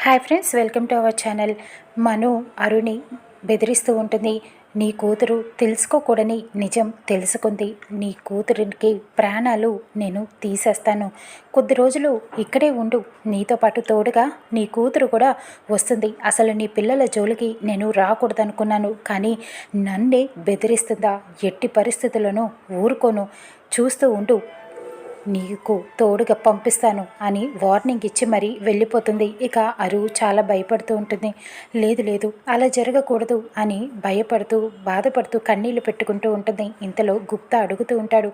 Hi friends, welcome to our channel. Manu Aruni బెదిరిస్తూ ఉంటుంది. నీ కూతురు తెలుసుకోకూడని నిజం తెలుసుకుంది. నీ కూతురికి ప్రాణాలు నేను తీసేస్తాను. కొద్ది రోజులు ఇక్కడే ఉండు. నీతో పాటు తోడుగా నీ కూతురు కూడా వస్తుంది. అసలు నీ పిల్లల జోలికి నేను రాకూడదనుకున్నాను, కానీ నన్నే బెదిరిస్తుందా? ఎట్టి పరిస్థితులను ఊరుకోను. చూస్తూ ఉండు, నీకు తోడుగా పంపిస్తాను అని వార్నింగ్ ఇచ్చి మరీ వెళ్ళిపోతుంది. ఇక అరు చాలా భయపడుతూ ఉంటుంది. లేదు లేదు, అలా జరగకూడదు అని భయపడుతూ బాధపడుతూ కన్నీళ్లు పెట్టుకుంటూ ఉంటుంది. ఇంతలో గుప్తా అడుగుతూ ఉంటాడు,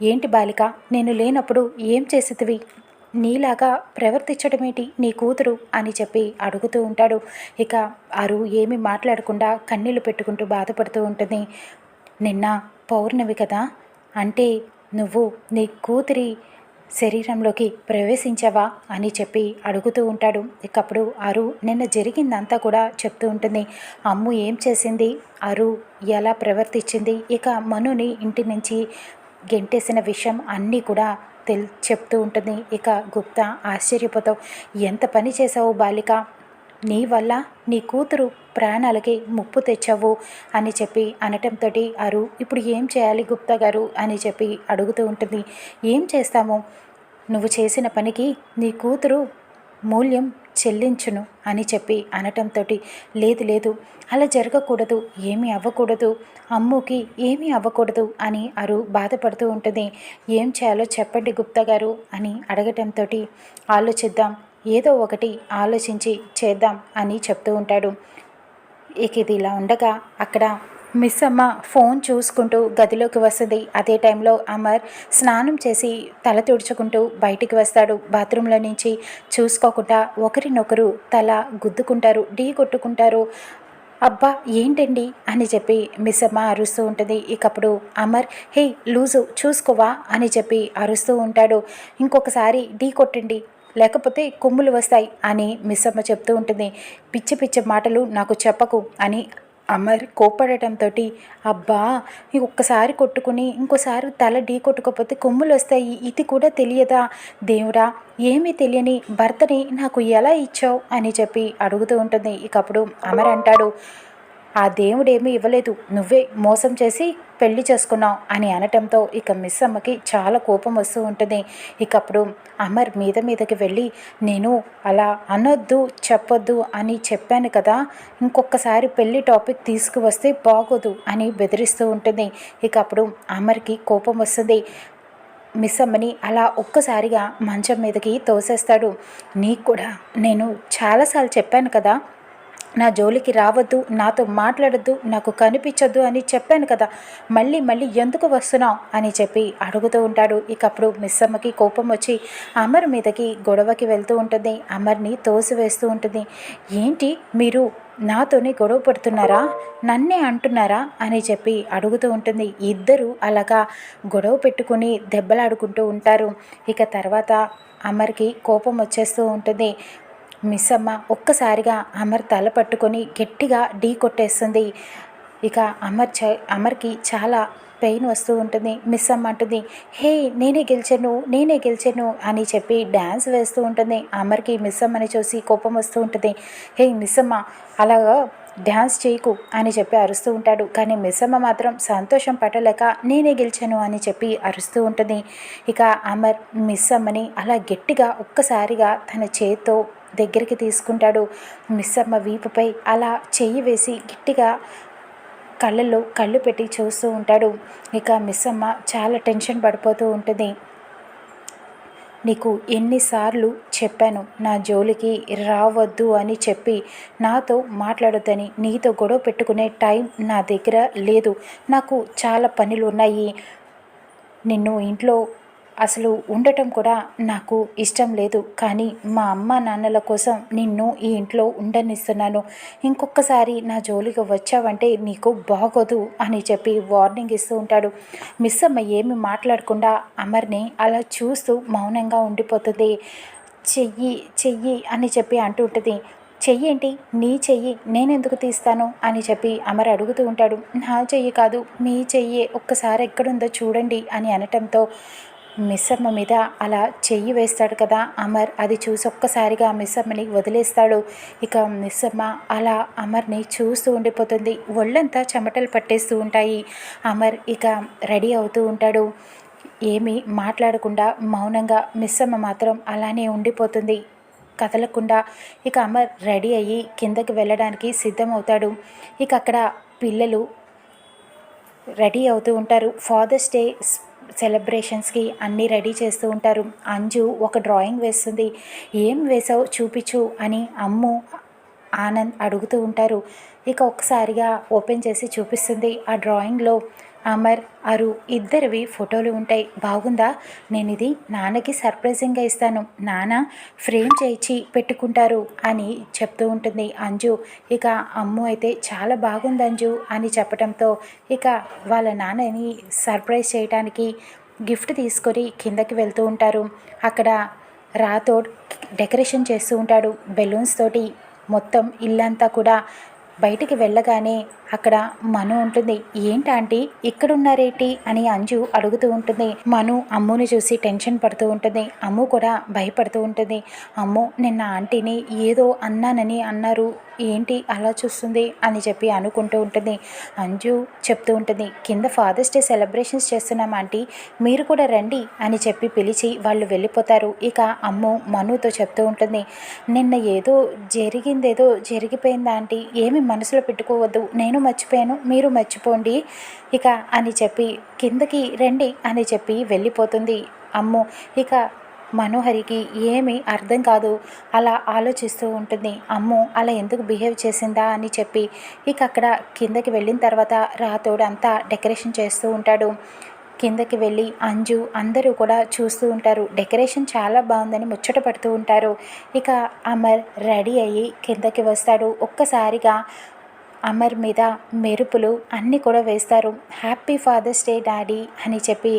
ఏంటి బాలిక, నేను లేనప్పుడు ఏం చేసేదివి? నీలాగా ప్రవర్తించడమేంటి నీ కూతురు అని చెప్పి అడుగుతూ ఉంటాడు. ఇక అరు ఏమీ మాట్లాడకుండా కన్నీళ్లు పెట్టుకుంటూ బాధపడుతూ ఉంటుంది. నిన్న పౌర్ణమి కదా, అంటే నువ్వు నీ కూతురి శరీరంలోకి ప్రవేశించావా అని చెప్పి అడుగుతూ ఉంటాడు. ఇకప్పుడు అరు నిన్న జరిగిందంతా కూడా చెప్తూ ఉంటుంది. అమ్ము ఏం చేసింది, అరు ఎలా ప్రవర్తించింది, ఇక మనుని ఇంటి నుంచి గెంటేసిన విషయం అన్నీ కూడా చెప్తూ ఉంటుంది. ఇక గుప్తా ఆశ్చర్యపోతావు, ఎంత పని చేశావు బాలిక, నీ వల్ల నీ కూతురు ప్రాణాలకి ముప్పు తెచ్చావు అని చెప్పి అనటంతో అరు ఇప్పుడు ఏం చేయాలి గుప్తా గారు అని చెప్పి అడుగుతూ ఉంటుంది. ఏం చేస్తాము, నువ్వు చేసిన పనికి నీ కూతురు మూల్యం చెల్లించును అని చెప్పి అనటంతో లేదు లేదు, అలా జరగకూడదు, ఏమీ అవ్వకూడదు, అమ్ముకి ఏమీ అవ్వకూడదు అని అరు బాధపడుతూ ఉంటుంది. ఏం చేయాలో చెప్పండి గుప్తా గారు అని అడగటంతో ఆలోచిద్దాం, ఏదో ఒకటి ఆలోచించి చేద్దాం అని చెప్తూ ఉంటాడు. ఇక ఇది ఇలా ఉండగా అక్కడ మిస్ అమ్మ ఫోన్ చూసుకుంటూ గదిలోకి వస్తుంది. అదే టైంలో అమర్ స్నానం చేసి తల తుడుచుకుంటూ బయటికి వస్తాడు. బాత్రూంలో నుంచి చూసుకోకుండా ఒకరినొకరు తల గుద్దుకుంటారు, ఢీ కొట్టుకుంటారు. అబ్బా ఏంటండి అని చెప్పి మిస్ అమ్మ అరుస్తూ ఉంటుంది. ఇకప్పుడు అమర్ హే లూజు చూసుకోవా అని చెప్పి అరుస్తూ ఉంటాడు. ఇంకొకసారి ఢీ కొట్టండి, లేకపోతే కొమ్ములు వస్తాయి అని మిస్ అమ్మ చెప్తూ ఉంటుంది. పిచ్చి పిచ్చి మాటలు నాకు చెప్పకు అని అమర్ కోప్పడటంతో అబ్బా ఒక్కసారి కొట్టుకుని ఇంకోసారి తల ఢీ కొట్టుకోకపోతే కొమ్ములు వస్తాయి, ఇది కూడా తెలియదా దేవుడా, ఏమీ తెలియని భర్తని నాకు ఎలా ఇచ్చావు అని చెప్పి అడుగుతూ ఉంటుంది. ఇకప్పుడు అమర్ అంటాడు, ఆ దేవుడేమీ ఇవ్వలేదు, నువ్వే మోసం చేసి పెళ్లి చేసుకున్నావు అని అనటంతో ఇక మిస్ అమ్మకి చాలా కోపం వస్తూ ఉంటుంది. ఇకప్పుడు అమర్ మీదకి వెళ్ళి నేను అలా అనొద్దు చెప్పొద్దు అని చెప్పాను కదా, ఇంకొకసారి పెళ్లి టాపిక్ తీసుకువస్తే బాగోదు అని బెదిరిస్తూ ఉంటుంది. ఇకప్పుడు అమర్కి కోపం వస్తుంది. మిస్ అమ్మని అలా ఒక్కసారిగా మంచం మీదకి తోసేస్తాడు. నీకు కూడా నేను చాలాసార్లు చెప్పాను కదా, నా జోలికి రావద్దు, నాతో మాట్లాడద్దు, నాకు కనిపించొద్దు అని చెప్పాను కదా, మళ్ళీ మళ్ళీ ఎందుకు వస్తున్నావు అని చెప్పి అడుగుతూ ఉంటాడు. ఇకప్పుడు మిస్ అమ్మకి కోపం వచ్చి అమర్ మీదకి గొడవకి వెళ్తూ ఉంటుంది. అమర్ని తోసివేస్తూ ఉంటుంది. ఏంటి మీరు నాతోనే గొడవ పడుతున్నారా, నన్నే అంటున్నారా అని చెప్పి అడుగుతూ ఉంటుంది. ఇద్దరు అలాగా గొడవ పెట్టుకుని దెబ్బలాడుకుంటూ ఉంటారు. ఇక తర్వాత అమర్కి కోపం వచ్చేస్తూ ఉంటుంది. మిస్ అమ్మ ఒక్కసారిగా అమర్ తల పట్టుకొని గట్టిగా ఢీ కొట్టేస్తుంది. ఇక అమర్కి చాలా పెయిన్ వస్తూ ఉంటుంది. మిస్ అమ్మ అంటుంది, హే నేనే గెలిచాను అని చెప్పి డ్యాన్స్ వేస్తూ ఉంటుంది. అమర్కి మిస్ అమ్మని చూసి కోపం వస్తూ ఉంటుంది. హే మిస్ అమ్మ అలాగా డ్యాన్స్ చేయకు అని చెప్పి అరుస్తూ ఉంటాడు. కానీ మిస్ అమ్మ మాత్రం సంతోషం పట్టలేక నేనే గెలిచాను అని చెప్పి అరుస్తూ ఉంటుంది. ఇక అమర్ మిస్ అమ్మని అలా గట్టిగా ఒక్కసారిగా తన చేత్తో దగ్గరికి తీసుకుంటాడు. మిస్ అమ్మ వీపుపై అలా చెయ్యి వేసి గట్టిగా కళ్ళల్లో కళ్ళు పెట్టి చూస్తూ ఉంటాడు. ఇక మిస్ అమ్మ చాలా టెన్షన్ పడిపోతూ ఉంటుంది. నీకు ఎన్నిసార్లు చెప్పాను నా జోలికి రావద్దు అని చెప్పి, నాతో మాట్లాడొద్దని, నీతో గొడవ పెట్టుకునే టైం నా దగ్గర లేదు, నాకు చాలా పనులు ఉన్నాయి, నిన్ను ఇంట్లో అసలు ఉండటం కూడా నాకు ఇష్టం లేదు, కానీ మా అమ్మ నాన్నల కోసం నిన్ను ఈ ఇంట్లో ఉండనిస్తున్నాను, ఇంకొకసారి నా జోలికి వచ్చావంటే నీకు బాగోదు అని చెప్పి వార్నింగ్ ఇస్తూ ఉంటాడు. మిస్ అమ్మ ఏమి మాట్లాడకుండా అమర్ని అలా చూస్తూ మౌనంగా ఉండిపోతుంది. చెయ్యి చెయ్యి అని చెప్పి అంటూ ఉంటుంది. చెయ్యి ఏంటి, నీ చెయ్యి నేనెందుకు తీస్తాను అని చెప్పి అమర్ అడుగుతూ ఉంటాడు. నా చెయ్యి కాదు మీ చెయ్యి, ఒక్కసారి ఎక్కడుందో చూడండి అని అనటంతో మిస్సమ్మ మీద అలా చెయ్యి వేస్తాడు కదా అమర్. అది చూసి ఒక్కసారిగా మిస్సమ్మని వదిలేస్తాడు. ఇక మిస్సమ్మ అలా అమర్ని చూస్తూ ఉండిపోతుంది. ఒళ్ళంతా చెమటలు పట్టేస్తూ ఉంటాయి. అమర్ ఇక రెడీ అవుతూ ఉంటాడు. ఏమీ మాట్లాడకుండా మౌనంగా మిస్సమ్మ మాత్రం అలానే ఉండిపోతుంది కదలకుండా. ఇక అమర్ రెడీ అయ్యి కిందకి వెళ్ళడానికి సిద్ధమవుతాడు. ఇక అక్కడ పిల్లలు రెడీ అవుతూ ఉంటారు. ఫాదర్స్ డే సెలబ్రేషన్స్కి అన్నీ రెడీ చేస్తూ ఉంటారు. అంజు ఒక డ్రాయింగ్ వేస్తుంది. ఏం వేసావు చూపించు అని అమ్ము ఆనంద్ అడుగుతూ ఉంటారు. ఇక ఒక్కసారిగా ఓపెన్ చేసి చూపిస్తుంది. ఆ డ్రాయింగ్లో అమర్ అరు ఇద్దరివి ఫోటోలు ఉంటాయి. బాగుందా? నేను ఇది నాన్నకి సర్ప్రైజింగ్గా ఇస్తాను, నాన్న ఫ్రేమ్ చేయించి పెట్టుకుంటారు అని చెప్తూ ఉంటుంది అంజు. ఇక అమ్ము అయితే చాలా బాగుంది అంజు అని చెప్పడంతో ఇక వాళ్ళ నాన్నని సర్ప్రైజ్ చేయడానికి గిఫ్ట్ తీసుకొని కిందకి వెళ్తూ ఉంటారు. అక్కడ రాథోడ్ డెకరేషన్ చేస్తూ ఉంటాడు బెలూన్స్ తోటి. మొత్తం ఇల్లంతా కూడా బయటికి వెళ్ళగానే అక్కడ మను ఉంటుంది. ఏంటంటే ఇక్కడున్నారేంటి అని అంజు అడుగుతూ ఉంటుంది. మను అమ్ముని చూసి టెన్షన్ పడుతూ ఉంటుంది. అమ్ము కూడా భయపడుతూ ఉంటుంది. అమ్ము నిన్న ఆంటీని ఏదో అన్నానని అన్నారు, ఏంటి అలా చూస్తుంది అని చెప్పి అనుకుంటూ ఉంటుంది. అంజు చెప్తూ ఉంటుంది, కింద ఫాదర్స్ డే సెలబ్రేషన్స్ చేస్తున్నాం ఆంటీ, మీరు కూడా రండి అని చెప్పి పిలిచి వాళ్ళు వెళ్ళిపోతారు. ఇక అమ్ము మనుతో చెప్తూ ఉంటుంది, నిన్న ఏదో జరిగిందేదో జరిగిపోయింది ఆంటీ, ఏమి మనసులో పెట్టుకోవద్దు, నేను మర్చిపోయాను, మీరు మర్చిపోండి ఇక అని చెప్పి కిందకి రండి అని చెప్పి వెళ్ళిపోతుంది అమ్ము. ఇక మనోహరికి ఏమీ అర్థం కాదు. అలా ఆలోచిస్తూ ఉంటుంది. అమ్ము అలా ఎందుకు బిహేవ్ చేసిందా అని చెప్పి. ఇక అక్కడ కిందకి వెళ్ళిన తర్వాత రాతోడు అంతా డెకరేషన్ చేస్తూ ఉంటాడు. కిందకి వెళ్ళి అంజు అందరూ కూడా చూస్తూ ఉంటారు. డెకరేషన్ చాలా బాగుందని ముచ్చట పడుతూ ఉంటారు. ఇక అమర్ రెడీ అయ్యి కిందకి వస్తాడు. ఒక్కసారిగా అమర్ మీద మెరుపులు అన్నీ కూడా వేస్తారు. హ్యాపీ ఫాదర్స్ డే డాడీ అని చెప్పి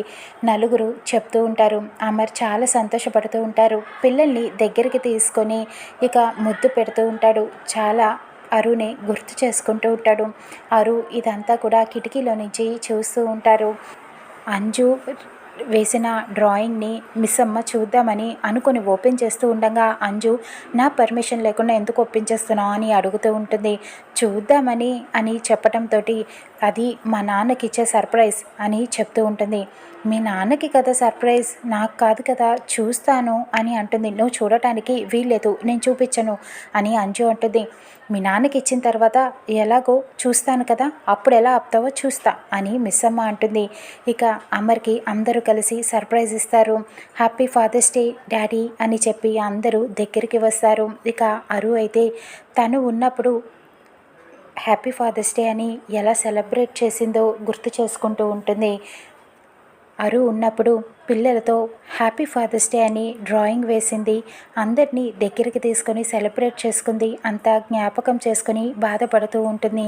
నలుగురు చెప్తూ ఉంటారు. అమర్ చాలా సంతోషపడుతూ ఉంటారు. పిల్లల్ని దగ్గరికి తీసుకొని ఇక ముద్దు పెడుతూ ఉంటాడు. చాలా అరుని గుర్తు చేసుకుంటూ ఉంటాడు. అరు ఇదంతా కూడా కిటికీలో నుంచి చూస్తూ ఉంటారు. అంజు వేసిన డ్రాయింగ్ని మిస్సమ్మ చూద్దామని అనుకుని ఓపెన్ చేస్తూ ఉండగా అంజు నా పర్మిషన్ లేకుండా ఎందుకు ఒప్పించేస్తున్నావు అని అడుగుతూ ఉంటుంది. చూద్దామని అని చెప్పడంతో అది మా నాన్నకి ఇచ్చే సర్ప్రైజ్ అని చెప్తూ ఉంటుంది. మీ నాన్నకి కదా సర్ప్రైజ్, నాకు కాదు కదా, చూస్తాను అని అంటుంది. నువ్వు చూడటానికి వీల్లేదు, నేను చూపించను అని అంజు అంటుంది. మీ నాన్నకి ఇచ్చిన తర్వాత ఎలాగో చూస్తాను కదా, అప్పుడు ఎలా ఆపుతావో చూస్తా అని మిస్సమ్మ అంటుంది. ఇక అమర్కి అందరూ కలిసి సర్ప్రైజ్ ఇస్తారు. హ్యాపీ ఫాదర్స్ డే డాడీ అని చెప్పి అందరూ దగ్గరికి వస్తారు. ఇక అరు అయితే తను ఉన్నప్పుడు హ్యాపీ ఫాదర్స్ డే అని ఎలా సెలబ్రేట్ చేసిందో గుర్తు చేసుకుంటూ ఉంటుంది. అరు ఉన్నప్పుడు పిల్లలతో హ్యాపీ ఫాదర్స్ డే అని డ్రాయింగ్ వేసింది. అందరినీ దగ్గరికి తీసుకొని సెలబ్రేట్ చేసుకుంది. అంతా జ్ఞాపకం చేసుకొని బాధపడుతూ ఉంటుంది.